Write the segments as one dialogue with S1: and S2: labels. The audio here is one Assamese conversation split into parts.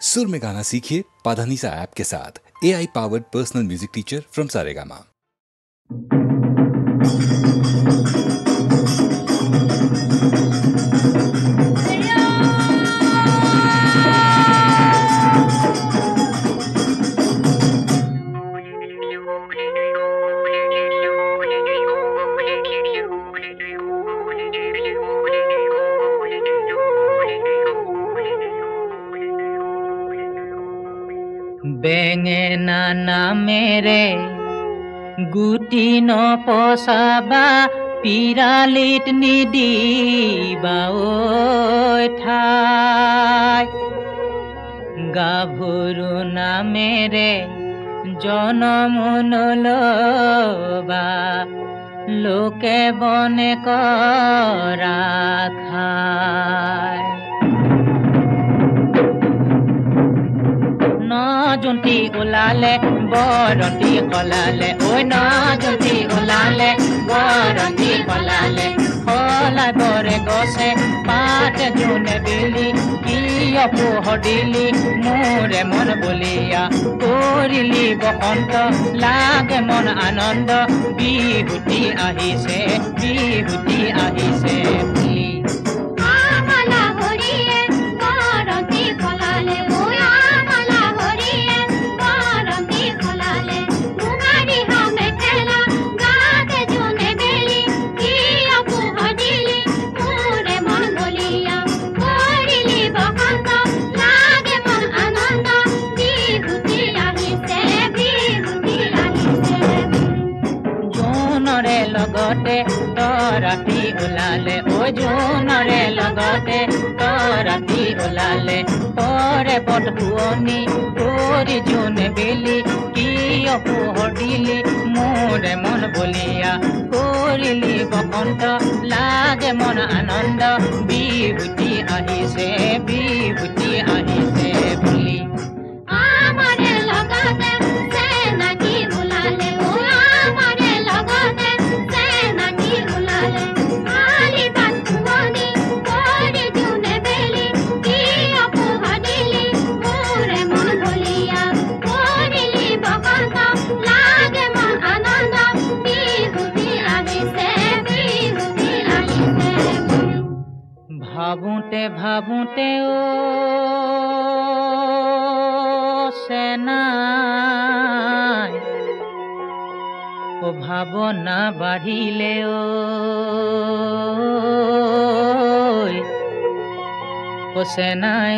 S1: सुर में गाना सीखिए पाधानीसा ऐप के साथ। AI powered personal music teacher from Saregama.
S2: बेंगेना ना मेरे गुटी न पोसाबा पिरालिट निदिबा ठाई गाभरू ना मेरे जनम नलबा लोके बने करा खाय नजुंटी उलाले बरंती कलाले ओय नजुंटी उलाले बरंती कलाले हलाय बरे गसे पाते जुने बिली किय पोहडिली मोरे मन बलिया करिली बसंत लागे मन आनंद बिहुती आहिसे राती उलाले ओ जोनरे लगते तो राती उलाले परे पट हुओनी तोरी जोने बेली किय पोहडिली मोरे मन बलिया करिली बसंत लागे मन आनंद बिहुती आहिसे বুলি
S3: আমারে লগতে সেনাকি উলালে ও আমারে লগতে সেনাকি উলালে আলি বাতুনি করে জুনে বেলি কি অপহদিলি মোরে মন বলিয়া করিলি বসন্ত লাগে মন আনন্দ বিহুতি আহিছে
S2: ভাবুতে ভাবুতে ও সেনাই ও ভাবনা বাঢ়িলে ও সেনাই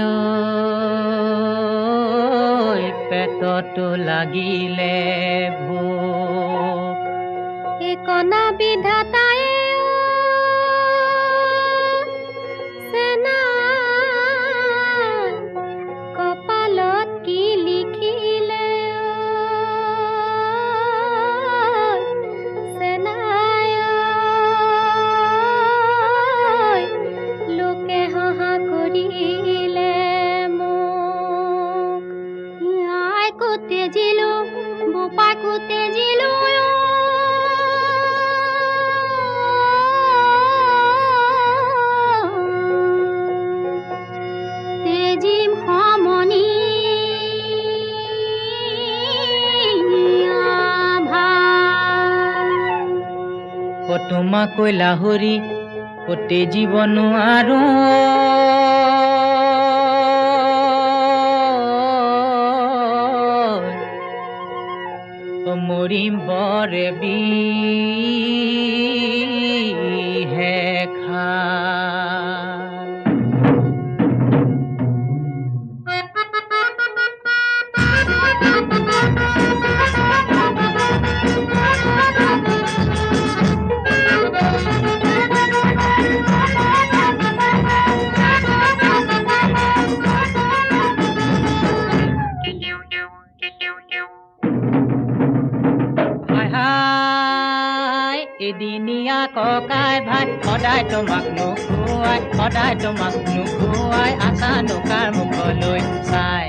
S2: পেটতো লাগিলে ভোক
S3: একনা বিধাতায়ে
S2: তোমাকৈ লাহৰি কতে জীৱন আৰু মৰিম বৰে বিহে খা এদিনীয়া ককাই ভাই সদায় তোমাক নুখুৱাই আশা নকাৰ মুখলৈ চাই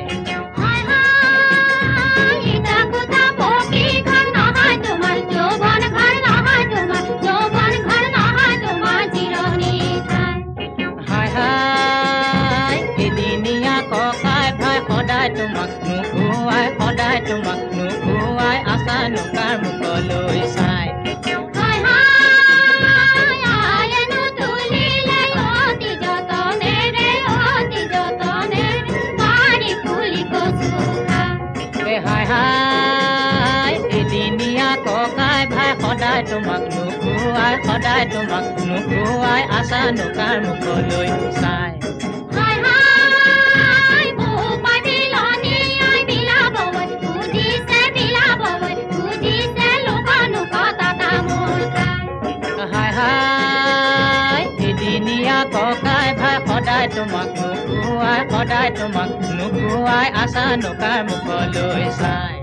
S2: তোমাক নুখুৱাই সদায় তোমাক নুখুৱাই আছা নকাৰ মুখলৈ চাই
S3: হাই হাই আয়েনো তুলিলে অতি যতনেৰে মাৰি ফুলি কচু খায়
S2: হাই হাই এদিনীয়া ককাই ভাই সদায় তোমাক নুখুৱাই সদায় তোমাক নুখুৱাই আছা নকাৰ মুখলৈ চাই
S3: হাই হাই বোপাই বিলানীয়াই বিলাবৈ বুজিছে লোক তাতা মোৰ খায়
S2: হাই হাই এদিনীয়া ককাই ভাই সদায় তোমাক নুখুৱাই আছা নকাৰ মুখলৈ চাই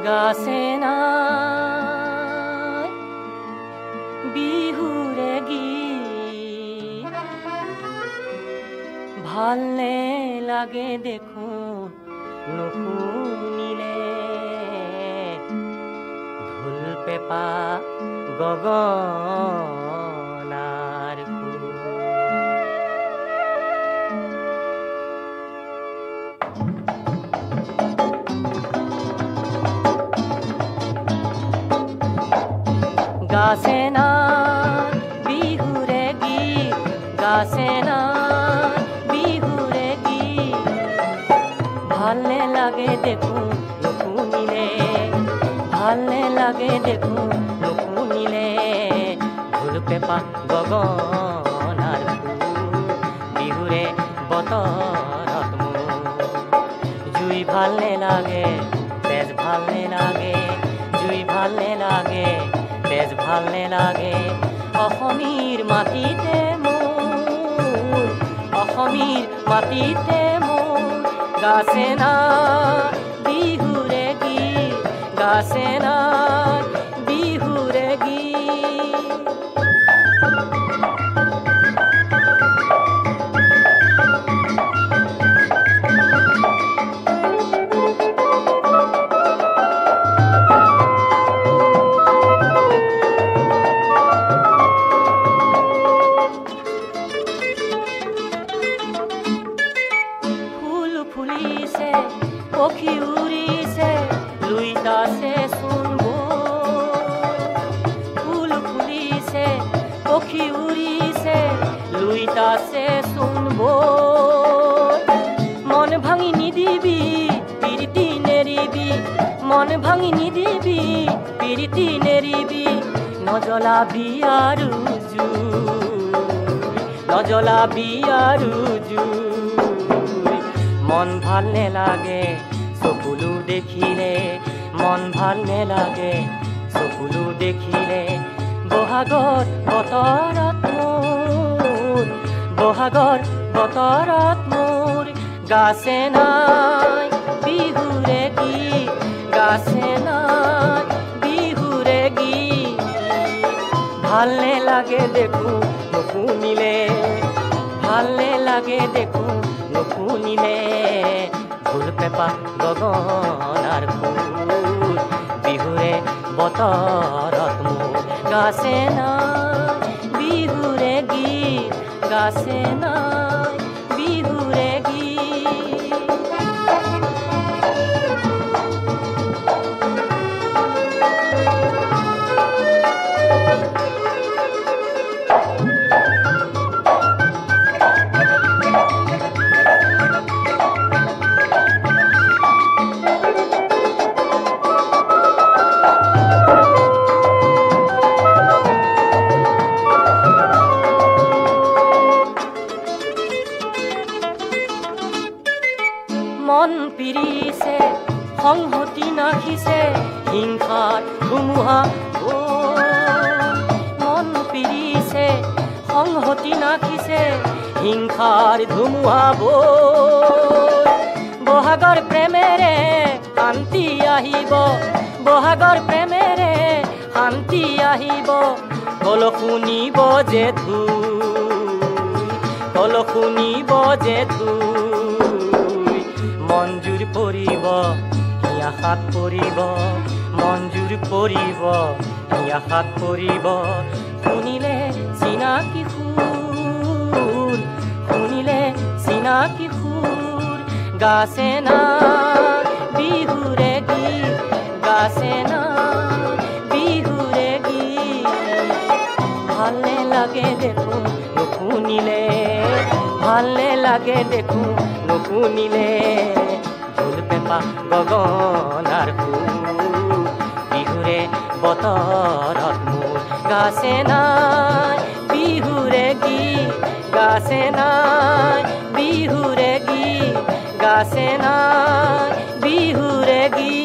S4: গাছে নাই বিহুৰে গীত ভালনে লাগে দেখোন নুশুনিলে ঢোল পেঁপা গগনাৰ সুৰ গাছে না বিহুৰে গীত গাছে না বিহুৰে গীত ভালনে লাগে দেখোন নুশুনিলে ভালনে লাগে দেখোন নুশুনিলে ঢোল পেঁপা গগনাৰ সুৰ বিহুৰে বতৰত মোৰ জুই ভাল নেলাগে তেজ ভাল নেলাগে জুই ভাল নেলাগে তেজ ভাল নেলাগে অসমীৰ মাটিতে মোৰ অসমীৰ মাটিতে মোৰ গাছে না বিহুৰে গীত গাছে না বিহুৰে গীত পক্ষী উৰিছে লুইতাছে শুনব ফুল ফুলিছে পক্ষী উৰিছে লুইতাছে শুনব মন ভাঙি নিদিবি পিৰিতি নেৰিবি মন ভাঙি নিদিবি পিৰিতি নেৰিবি নজলাবি আৰু নজলাবি আৰু মন ভাল নেলাগে চকুলো দেখিলে মন ভাল নেলাগে চকুলো দেখিলে বহাগৰ বতৰত মোৰ বহাগৰ বতৰত মোৰ গাছে নাই বিহুৰে গীত গাছে নাই বিহুৰে গীত ভাল নেলাগে দেখো নুশুনিলে ভাল নেলাগে দেখো নুশুনিলে ফুল পেপা গগনাৰ ফুল বিহুৰে বতৰত মোৰ গাছে নাই বিহুৰে গীত গাছে নাই বিহুৰে গীত মন পিৰিছে সংহতি নাখিছে হিংসাৰ ধুমুহা মন পিৰিছে সংহতি নাখিছে হিংসাৰ ধুমুহা বহাগৰ প্ৰেমেৰে শান্তি আহিব বহাগৰ প্ৰেমেৰে শান্তি আহিব কল শুনিব যে কল শুনিব যে মঞ্জুৰ পৰিব আশাত পৰিব মঞ্জুৰ পৰিব আশাত পৰিব শুনিলে চিনাকি সুৰ শুনিলে চিনাকি সুৰ গাছে না বিহুৰে গীত গাছে না বিহুৰে গীত ভাল নেলাগে দেখো নুশুনিলে ভাল নেলাগে দেখো নুশুনিলে ফুল পেপা গগনাৰ ফুল বিহুৰে বতৰত মোৰ গাছে নাই বিহুৰে গীত গাছে নাই বিহুৰে গীত গাছে নাই বিহুৰে গীত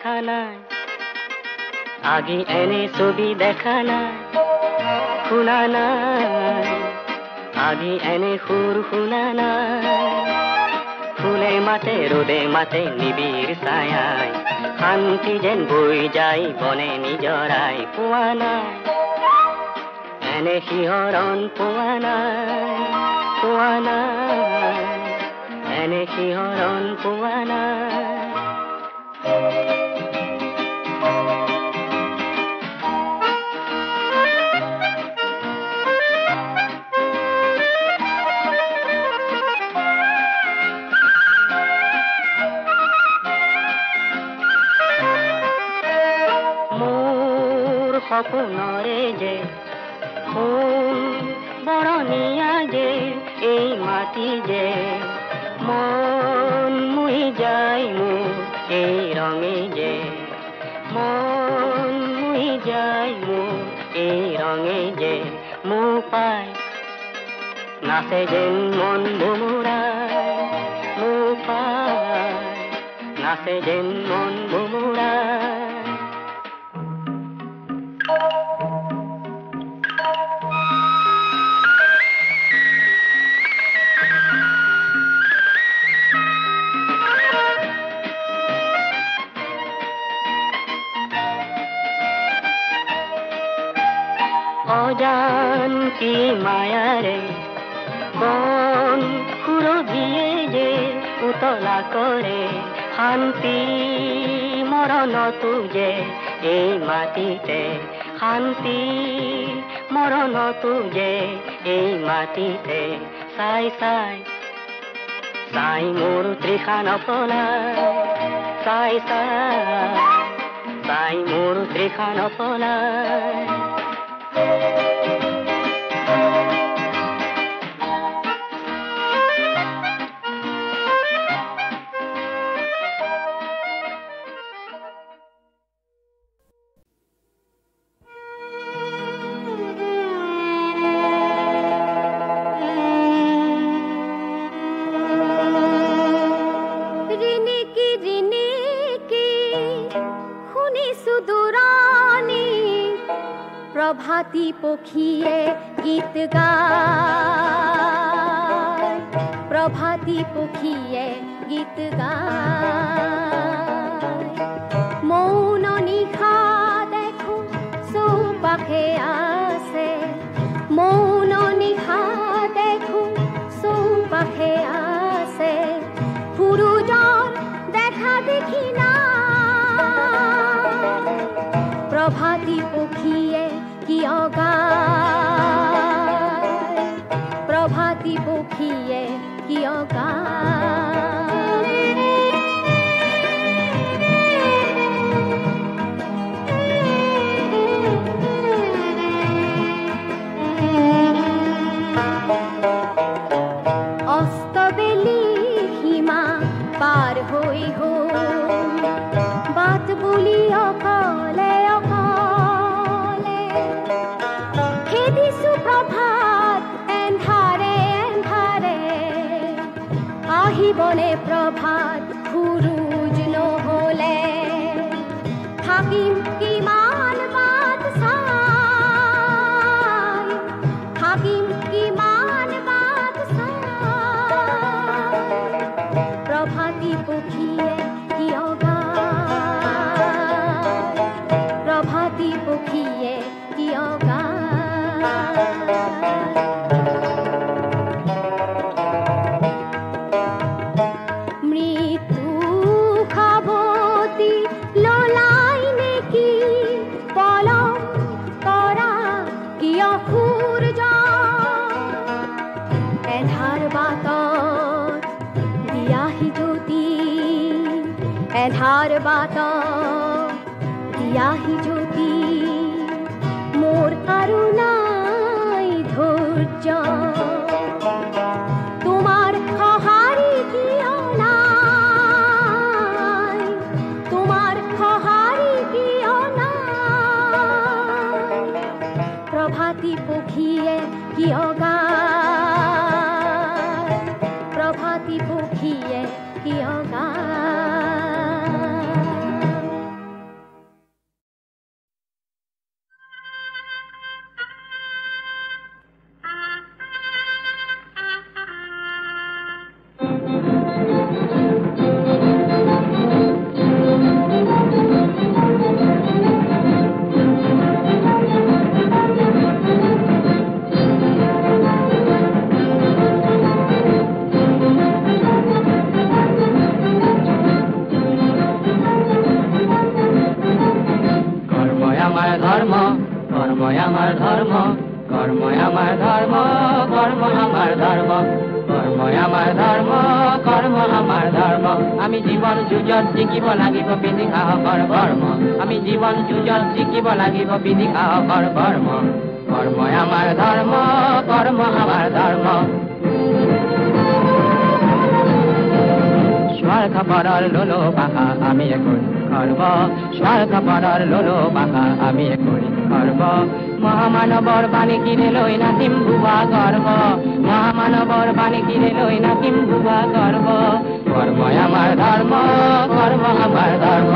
S4: দেখা নাই আগে এনে ছবি দেখা নাই শুনা নাই আগে এনে সুৰ শুনা নাই ফুলে মাতে ৰ'দে মাতে নিবিৰ ছায়াই শান্তি যেন বৈ যায় বনে নিজৰাই পোৱা নাই এনে শিহৰণ পোৱা নাই এনে শিহৰণ পোৱা নাই সপোনৰে যে সোণ বৰণীয়া যে এই মাটি যে মন মুহি যায় মোৰ এই ৰঙে যে মন মুহি যায় মোৰ এই ৰঙে যে মোৰ পাই নাচে যেন মন ভুমুৰাই মোৰ পাই নাচে যেন মন ভুমুৰাই অজান কি মায়াৰে কোন সুৰভিয়ে যে উতলা কৰে শান্তি মৰণতো যে এই মাটিতে শান্তি মৰণতো যে এই মাটিতে চাই চাই চাই মোৰ তৃষা নপলায় চাই চাই চাই মোৰ তৃষা নপলায়
S3: প্ৰভাতী পক্ষীয়ে গীত গায় প্ৰভাতী পক্ষীয়ে গীত গায় মৌন নিশা দেখো চৌপাশে আছে মৌন নিশা দেখো চৌপাশে আছে পুৰুষৰ দেখা দেখি না প্ৰভাতী পক্ষীয়ে কিয় গায় প্ৰভাতী পক্ষীয়ে কিয় গায় অস্তবেলি সীমা পাৰ হৈ হ'ল বাট বুলি অকলে আহিবনে প্ৰভাত সুৰুজ নহলে থাকিম কিমান বাট চাই থাকিম কিমান বাট চাই প্ৰভাতী পক্ষীয়ে কিয় গায় প্ৰভাতী পক্ষীয়ে কিয় গায় এন্ধাৰ বাটত দিয়াহি জ্যোতি মোৰ আৰু নাই ধৈৰ্য তোমাৰ সঁহাৰি কিয় নাই তোমাৰ সঁহাৰি কিয় নাই প্ৰভাতী পক্ষীয়ে কিয় গায় প্ৰভাতী পক্ষীয়ে কিয় গায়
S2: আমার ধর্ম, কর্ম আমার ধর্ম, কর্ম আমার ধর্ম, কর্ম আমার ধর্ম। আমি জীবন যুঁজত জিকিব লাগিব বিধি সাহসৰ কৰ্ম, আমি জীবন যুঁজত জিকিব লাগিব বিধি সাহসৰ কৰ্ম। কর্ম আমার ধর্ম, কর্ম আমার ধর্ম। স্বার্থ পরর লোলো পাহা আমি এখন করব, স্বার্থ পরর লোলো পাহা আমি এখন করব। মহামানবর বাণী কিনে লই নাচিম ভুয়া গর্ব, মহামানবর বাণী কিনে লই নাচিম ভুয়া গর্ব। কর্ম আমার ধর্ম, কর্ম আমার ধর্ম।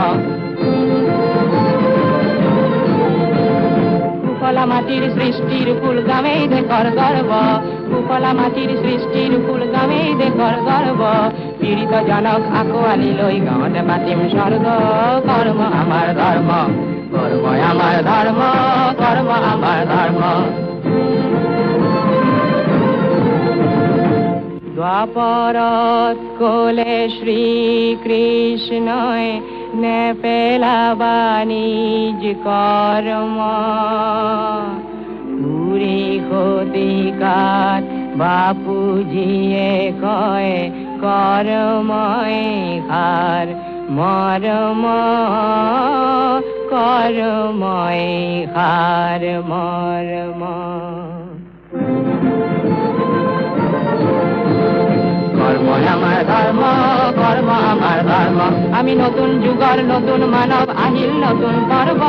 S2: কুফলা মাটির সৃষ্টির ফুল গামেই দেখর গর্ব, কুফলা মাটির সৃষ্টির ফুল গামেই দেখর গর্ব। পীড়িত জনক আকোয়ালি লই গাঁৱতে পাতিম স্বর্গ। কর্ম আমার ধর্ম, কর্ম আমার ধর্ম, কর্ম আমার ধর্ম। দ্বাপরত কোলে শ্রীকৃষ্ণয় নেপেলাবা নিজ কর্ম, পুরী খতিকাত বাপুজিয়ে কয় কর্ময় হার মরম, কর্ময় হার মরম। কর্ম আমার ধর্ম, কর্ম আমার ধর্ম। আমি নতুন যুগর নতুন মানব আহিল নতুন পর্ব,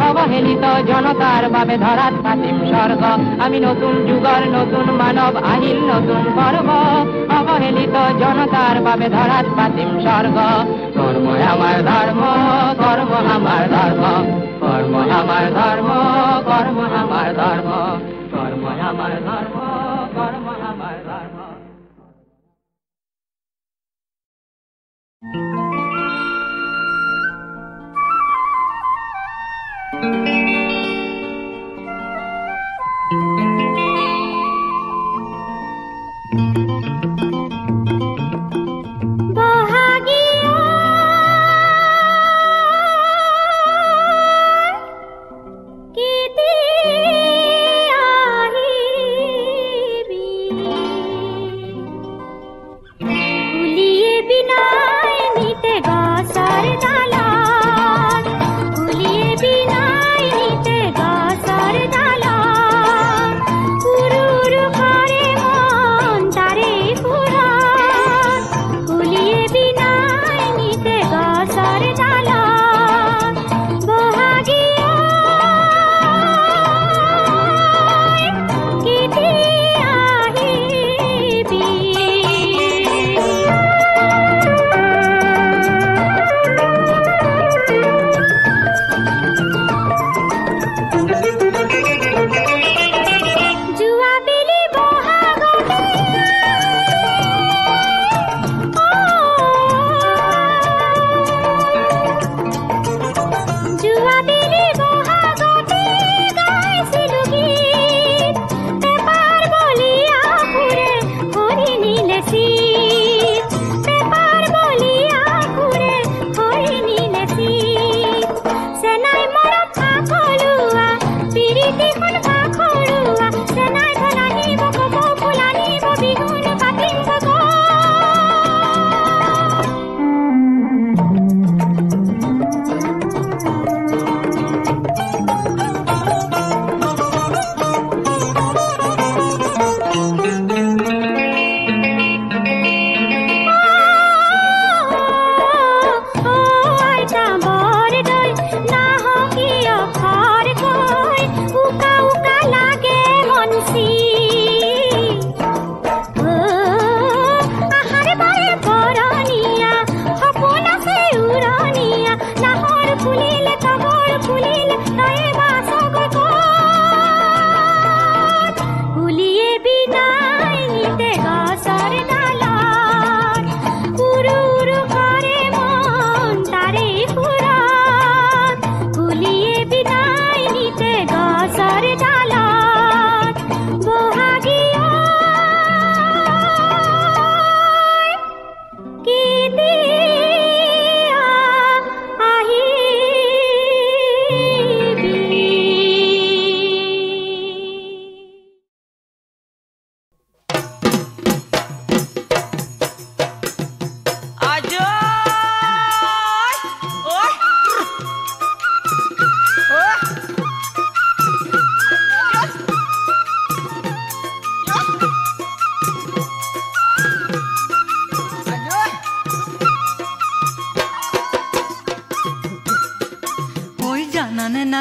S2: অবহেলিত জনতার বাবে ধরাত পাতিম স্বর্গ। আমি নতুন যুগর নতুন মানব আহিল নতুন পর্ব, অবহেলিত জনতার বাবে ধরাত পাতিম স্বর্গ। কর্ম আমার ধর্ম, কর্ম আমার ধর্ম, কর্ম আমার ধর্ম, কর্ম আমার ধর্ম, কর্ম আমার ধর্ম, কর্ম আমার ধর্ম।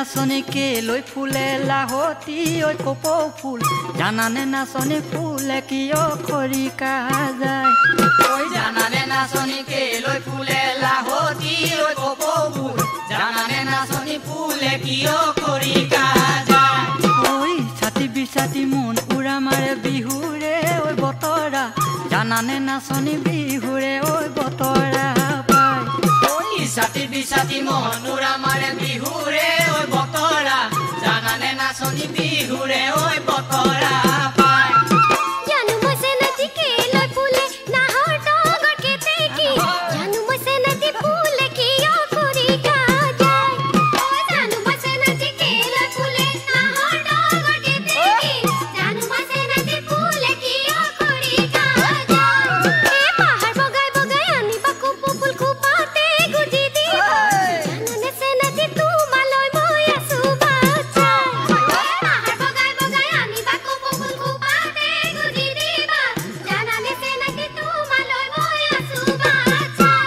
S5: নাচনী কেলৈ ফুলে লাহতি ঐ কপৌ ফুল জানানে নাচনী ফুলে কিয় খৰিকা যায় ঐ জানানে নাচনী কেলৈ ফুলে লাহতি ঐ কপৌ ফুল জানানে নাচনী ফুলে কিয় খৰিকা যায় ঐ ছাতি বিছাতি মন উৰা মাৰে বিহুৰে ঐ বতৰা জানানে নাচনী বিহুৰে ঐ বতৰা পায় ঐ ছাতি বিছাতি মন উৰা মাৰে বিহুৰে ঐ বতৰা জানানে নাচনী বিহুৰে ঐ বতৰা পায়
S3: জানো মই চেনাতি কেলৈ ফুলে নাহৰ ডগৰ কেতেকী জানো মই চেনাতি ফুলে কিয় খৰিকা যায় জানো মই চেনাতি কেলৈ ফুলে নাহৰ ডগৰ কেতেকী জানো মই চেনাতি ফুলে কিয় খৰিকা যায় এ পাহাৰ বগাই বগাই আনিবা কপৌ ফুল খোপাতে গুজি দিব জানানে চেনাতি তোমালৈ মই আছো বাচ্চাই পাহাৰ বগাই বগাই আনিবা কপৌ ফুল খোপাতে গুজি দিবা জানানে চেনাতি তোমালৈ মই আছো বাচ্চাই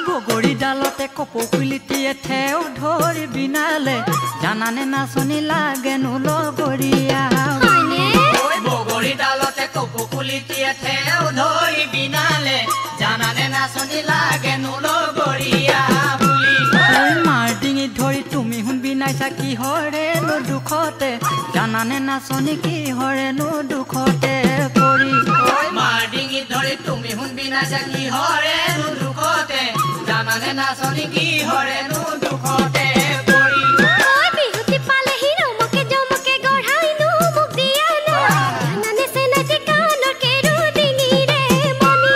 S5: বগৰী ডালতে কপৌ ফুলিটিয়ে ঠেও ধৰি বিনালে জানানে নাচনী লাগেনো লগৰীয়া
S3: হয়নে
S5: বগৰী ডালতে কপৌ ফুলিটিয়ে ঠেও ধৰি বিনালে জানানে নাচনী লাগেনো লগৰীয়া বুলি মাৰ ডিঙিত ধৰি তুমি শুন বিনাইছা কিহৰেনো দুখতে জানানে নাচনী কিহৰেনো দুখতে পৰি মাৰ ডিঙিত ধৰি তুমি শুন বিনাইছা কিহৰেনো দুখতে জানানে নাচনী কিহৰেনো দুখতে পৰি
S3: ঐ বিহুতি পালেহি ৰমকে জমকে গঢ়াইনো মোক দিয়া না জানানে চেনাতি কাণৰ কেৰু ডিঙিৰে মণি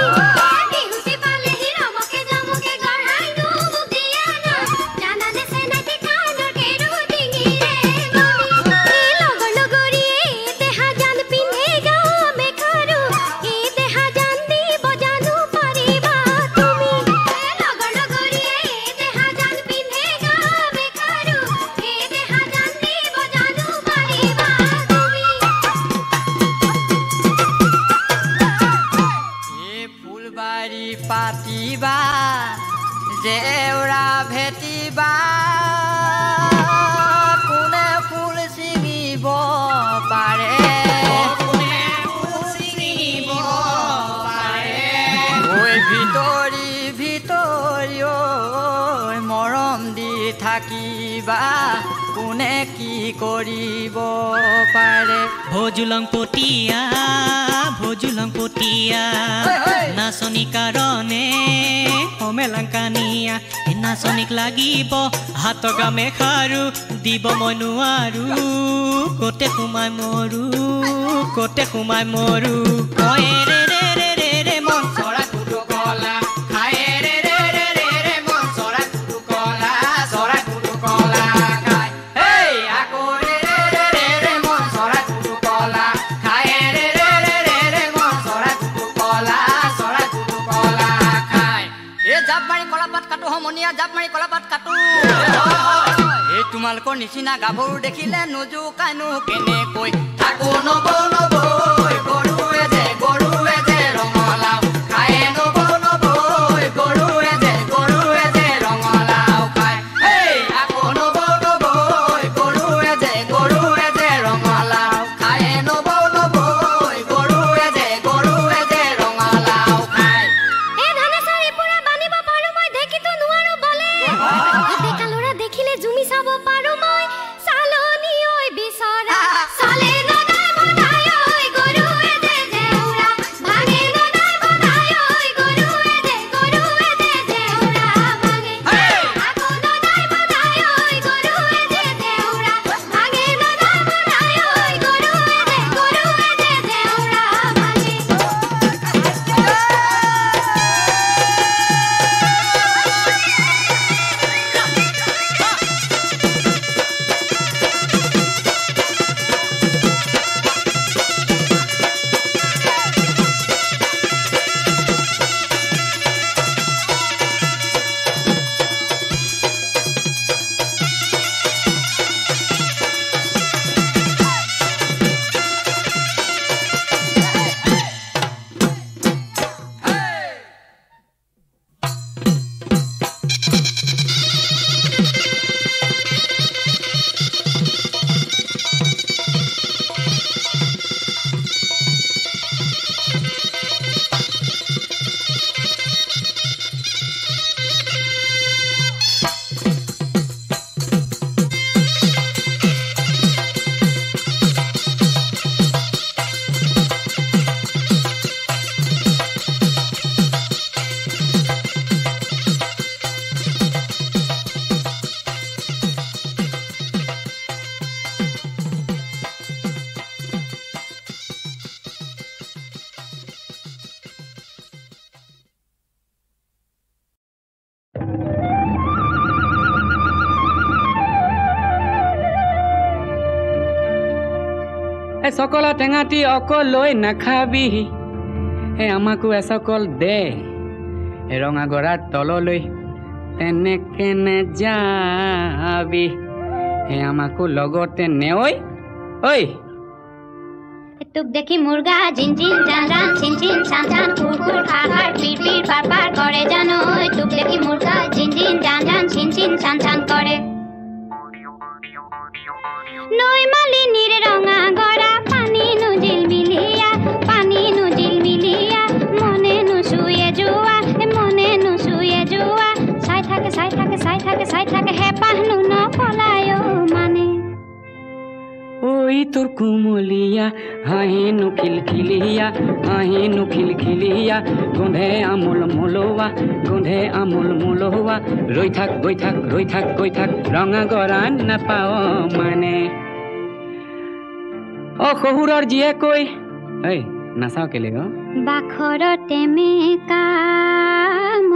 S3: বিহুতি পালেহি ৰমকে জমকে গঢ়াইনো মোক দিয়া না জানানে চেনাতি কাণৰ কেৰু ডিঙিৰে মণি এই লগৰ লগৰীয়ে দেহা জান পিন্ধে গামে খাৰু এই দেহা জান দিব জানো পাৰিবা তুমি এই লগৰ লগৰীয়ে দেহা জান পিন্ধে গামে খাৰু এই দেহা জান দিব জানো পাৰিবা তুমি
S5: এই ফুলবাৰী পাতিবা জেউৰা ভেটিবা কোনে ফুল ছিঙিব পাৰে কোনে ফুল ছিঙিব পাৰে ঐ ভিতৰি ভিতৰি ঐ মৰম দি থাকিবা কোনে কি কৰিব পাৰে
S6: ভোজুলং পতিয়া নাচনী কাৰণে সমেলাংকানিয়া নাচনীক লাগিব হাত গামে খাৰু দিব মই নোৱাৰো কতে সোমাই মৰো কয়ে ৰে ৰে ৰে ৰে ৰে মন
S5: চৰা কুটু কলা খায় ৰে ৰে ৰে ৰে ৰে মন চৰা কুটু কলা খায় হেই আকৌ ৰে ৰে ৰে ৰে ৰে মন চৰা কুটু কলা খায় ৰে ৰে ৰে ৰে ৰে মন চৰা কুটু কলা খায় এ জাপ মাৰি কলাপাত কাটো সমনীয়া জাপ মাৰি কলাপাত কাটো এই তোমালোকৰ নিচিনা গাভৰু দেখিলে নোজোকানো কেনেকৈ থাকো নবৌ গৰুৱে যে ৰঙালাও খায় নবৌ গৰুৱে যে ৰঙালাও খায় হেই আকৌ নবৌ গৰুৱে যে ৰঙালাও খায় নবৌ গৰুৱে যে ৰঙালাও খায়
S3: এই ধানে চাৰি পুৰা বানিব পাৰো মই ঢেকিটো নোৱাৰো বলে ডেকা ল'ৰা দেখিলে জুমি চাব পাৰো মই চালনি ঐ বিচৰা চালে নদাই মদাই ঐ
S5: চকলা টেঙাটি অকল লৈ নাখাবি আমাকো এচকল দে ৰঙা গৰাৰ তললৈ তেনেকে নেযাবি আমাকো লগতে নেঐ ঐ
S3: তোক দেখি মুৰ্গা জিন জিন জান জান চিন চিন চান চান কুৰ কুৰ খাৰ খাৰ পিৰ পিৰ পাৰ পাৰ কৰে জানো তোক দেখি মুৰ্গা জিন জিন জান জান চিন চিন চান চান কৰে নৈ মালিনীৰ ৰঙা গৰা পানী নুজিল মিলিয়া মনে নুচুয়ে যোৱা চাই থাকে হেপাহ নপলায় মানে
S5: ঐ তোৰ কুমলীয়া হাঁহিনো খিলখিলিয়া গোন্ধে আমোল মোলোৱা ৰৈ থাক গৈ থাক ৰঙা গৰা নাপাৱ মানে শহুৰৰ জীয়ে কৈ ঐ নাচাও কেলে
S3: বাখৰতে মেকাম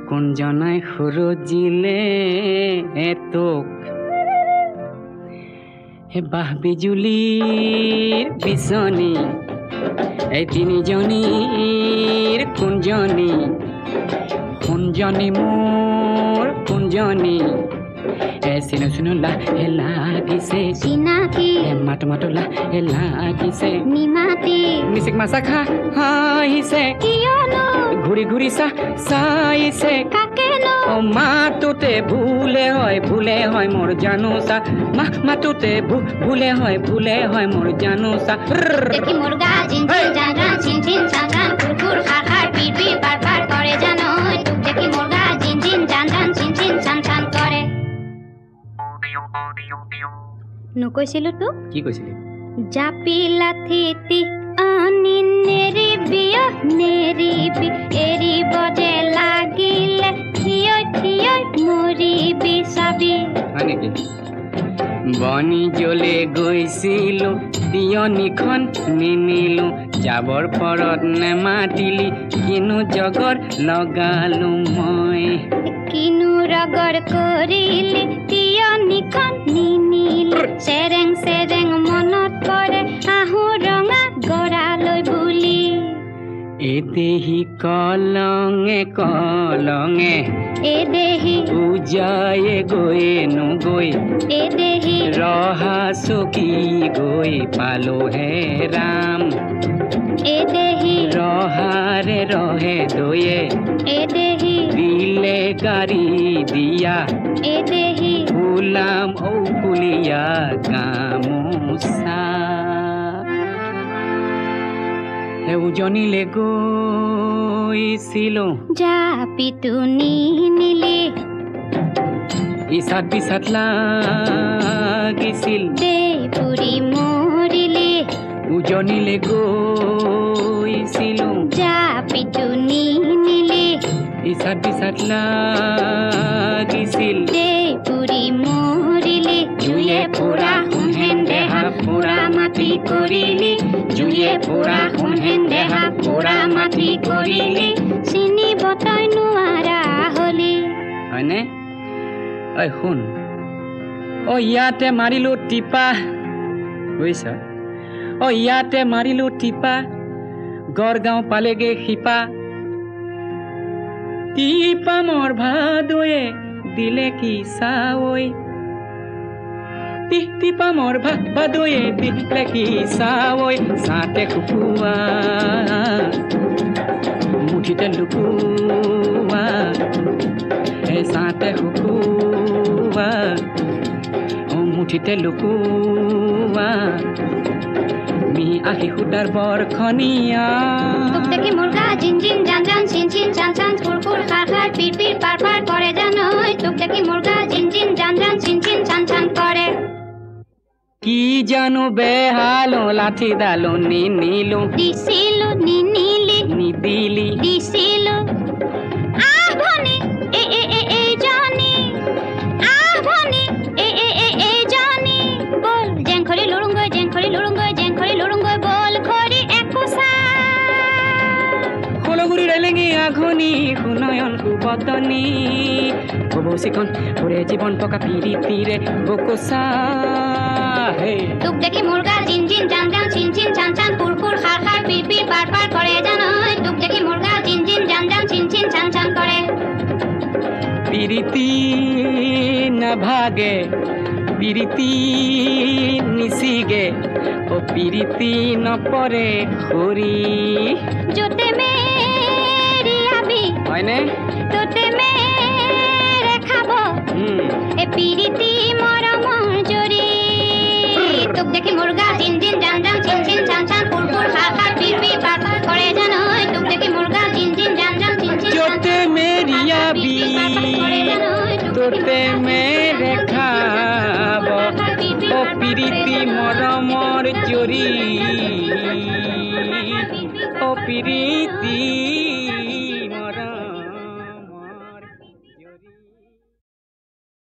S5: কোনজনাই সুৰজিলে তোক বাহ বিজুলীৰ বিচনী এই তিনিজনীৰ কোনজনী মোৰ কোনজনী চিনো লাহে লাগিছে
S3: চিনাকি
S5: মাতো লাহে লাগিছে
S3: নিমাতি
S5: মিচিক মাছা খা হাঁহিছে
S3: কিয়নো
S5: ঘূৰি চাইছে
S3: কাকেনো
S5: মাতোতে ভুলে হয় মোৰ জানোচা মাতোতে ভুলে হয় মোৰ জানোচা
S3: দেখি মুৰ্গা জিন জিন জান জান চিন চিন চান চান কুৰ কুৰ খাৰ খাৰ পিৰ পিৰ পাৰ পাৰ কৰে জানো তোক দেখি মুৰ্গা জিন জিন জান জান চিন চিন চান চান কৰে নকৈছিলো তোক
S5: কি কৈছিলি
S3: জাপি লাথিতি আনি নেৰিবি এৰিব যে লাগিলে থিয় মৰিবি চাবি
S5: হয় নেকি বনি জ্বলে গৈছিলো তিয়নিখন নিনিলো যাবৰ পৰত নেমাতিলি কিনো জগৰ লগালো মই
S3: কিনো ৰগৰ কৰিলি তিয়নিখন নিনিলি চেৰেং মনত পৰে আহো ৰঙা গৰালৈ বুলি
S5: এদেহি কলঙে
S3: এদেহি
S5: উজায়ে গৈয়ে নগৈ
S3: এদেহি
S5: ৰহা চকী গৈ পালো হে ৰাম
S3: এদেহি
S5: ৰহাৰে ৰহে দয়ে
S3: এদেহি
S5: দিলে গাড়ী দিয়া
S3: এদেহি
S5: ফুলাম ফুলিয়া গামোচা উজনিলে গৈছিলো
S3: জাপিটো নিনিলি
S5: ইচাত বিচাত লাগিছিল
S3: দেপুৰি মৰিলি
S5: উজনিলে গৈছিলো
S3: জাপিটো নিনিলি
S5: ইচাত বিচাত লাগিছিল
S3: দেপুৰি মৰিলি জুয়ে পুৰা সোণহেন দেহা পুৰা মাটি কৰিলি জুয়ে পুৰা সোণহেন দেহা পুৰা মাটি কৰিলি চিনিব তই নোৱাৰা হলি
S5: হয়নে ঐ শুন ইয়াতে মাৰিলো টিপা বুজিছ ইয়াতে মাৰিলো টিপা গড়গাঁও পালেগে শিপা টিপা মোৰ ভাদয়ে দিলে কি চাৱৈ টিপা মোৰ ভাদয়ে দিলে কি চাৱৈ চাতে শুকুৱা মুঠিতে লুকুৱা চাতে শুকুৱা মুঠিতে লুকুৱা মি আহি সূতাৰ বৰখনীয়া
S3: তোক দেখি মুৰ্গা জিন জিন জান জান চিন চিন চান চান কুৰ কুৰ খাৰ খাৰ পিৰ পিৰ পাৰ পাৰ কৰে জানো তোক দেখি মুৰ্গা জিন জিন জান জান চিন চিন চান চান কৰে
S5: কি জানো বেহালো লাঠি ডালো নিনিলো
S3: দিছিলো নিনিলি
S5: নিদিলি
S3: দিছিলো আভনি এই জানি আভনি এই জানি বল জেংখৰি লুৰুংগৈ বল খৰি একোসা
S5: খোলগুৰি ৰেলেঙি আঘনি সুনয়ন কুবতনি ববৌচিখন ওৰে জীৱন পকা পিৰিতিৰে বকোচা
S7: হে
S3: তোক দেখি মুৰ্গা জিন জিন জান জান চিন চিন চান চান ফুৰ ফুৰ খাৰ খাৰ পিৰ পিৰ পাৰ পাৰ কৰে জানৈ তোক দেখি মুৰ্গা জিন জিন জান জান চিন চিন চান চান কৰে
S7: পিৰিতি নাভাগে পিৰিতি নিচিগে ও পিৰিতি নপৰে খৰি
S3: যতে মেৰি আবি
S7: হয়নে
S3: তোতে মেৰে খাব এ পিৰিতি মৰমৰ জৰি তোক দেখি মুৰ্গা জিন জিন জান জান চিন চিন চান চান ফুৰ ফুৰ খাৰ খাৰ পিৰ পিৰ পাৰ পাৰ কৰে জানৈ তোক দেখি মুৰ্গা জিন জিন জান জান চিন চিন
S7: যতে মেৰি আবি তোতে মেৰে খাব ও পিৰিতি মৰমৰ জৰি ও পিৰিতি